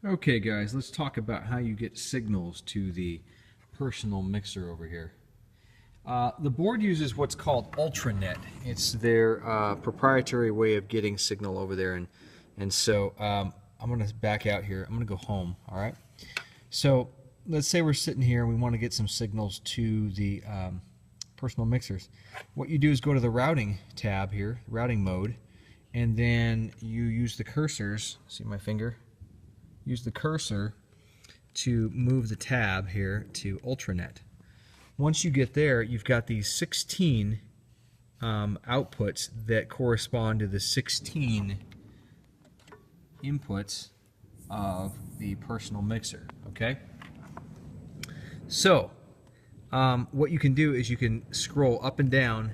Okay guys, let's talk about how you get signals to the personal mixer over here. The board uses what's called Ultranet. It's their proprietary way of getting signal over there, and so I'm going to back out here. I'm going to go home, all right? So let's say we're sitting here and we want to get some signals to the personal mixers. What you do is go to the routing tab here, routing mode, and then you use the cursors. See my finger? Use the cursor to move the tab here to Ultranet. Once you get there, you've got these 16 outputs that correspond to the 16 inputs of the personal mixer. Okay? So, what you can do is you can scroll up and down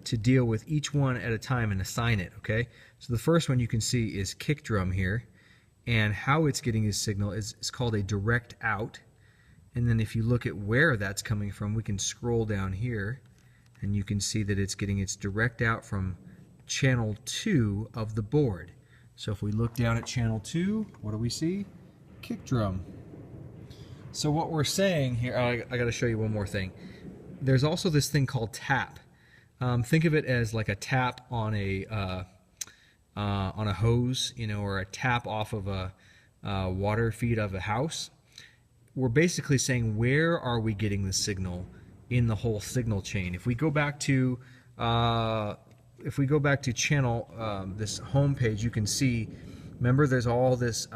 to deal with each one at a time and assign it. Okay? So the first one you can see is kick drum here. And how it's getting his signal is called a direct out. And then if you look at where that's coming from, we can scroll down here and you can see that it's getting its direct out from channel 2 of the board. So if we look down at channel 2, what do we see? Kick drum. So what we're saying here, I got to show you one more thing. There's also this thing called tap. Think of it as like a tap on a hose, or a tap off of a water feed of a house. We're basically saying, where are we getting the signal in the whole signal chain? If we go back to channel this home page, you can see. Remember, there's all this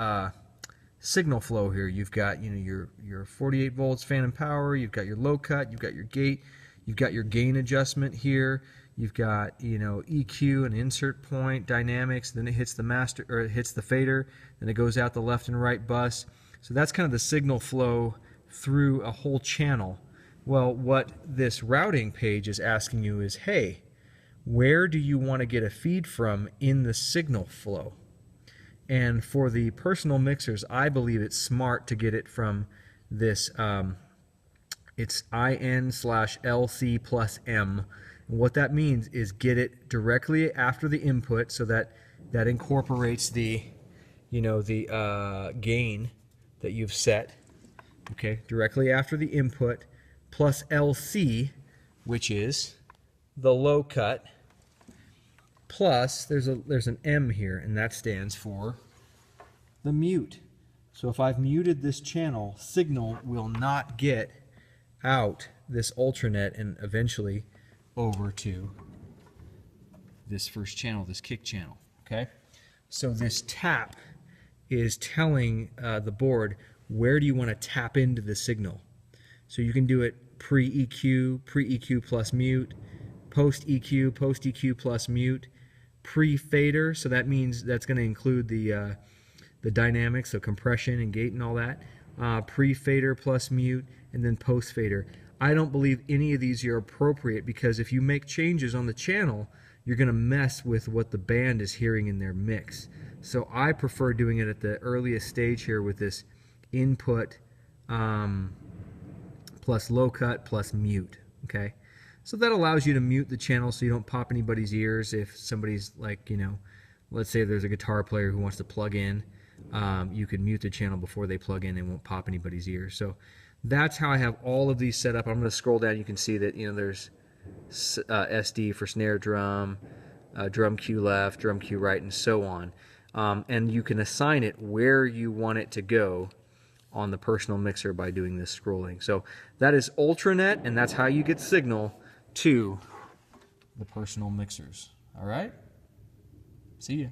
signal flow here. You've got your 48 volts phantom power. You've got your low cut. You've got your gate. You've got your gain adjustment here. You've got EQ and insert point, dynamics. Then it hits the master, or it hits the fader. Then it goes out the left and right bus. So that's kind of the signal flow through a whole channel. Well, what this routing page is asking you is, hey, where do you want to get a feed from in the signal flow? And for the personal mixers, I believe it's smart to get it from this. It's IN/LC plus M. And what that means is get it directly after the input, so that incorporates the gain that you've set, okay, directly after the input, plus LC, which is the low cut, plus there's an M here, and that stands for the mute. So if I've muted this channel, signal will not get out this Ultranet and eventually over to this first channel, this kick channel. Okay, so this tap is telling the board, where do you want to tap into the signal. So you can do it pre-EQ plus mute, post-EQ plus mute, pre-fader, so that means that's going to include the dynamics, so compression and gate and all that, pre-fader plus mute, and then post-fader. I don't believe any of these are appropriate, because if you make changes on the channel, you're going to mess with what the band is hearing in their mix. So I prefer doing it at the earliest stage here with this input plus low cut plus mute. Okay, so that allows you to mute the channel so you don't pop anybody's ears. If somebody's like, let's say there's a guitar player who wants to plug in, you can mute the channel before they plug in and won't pop anybody's ears. So that's how I have all of these set up. I'm going to scroll down. You can see that there's SD for snare drum, drum cue left, drum cue right, and so on. And you can assign it where you want it to go on the personal mixer by doing this scrolling. So that is Ultranet, and that's how you get signal to the personal mixers. All right? See ya.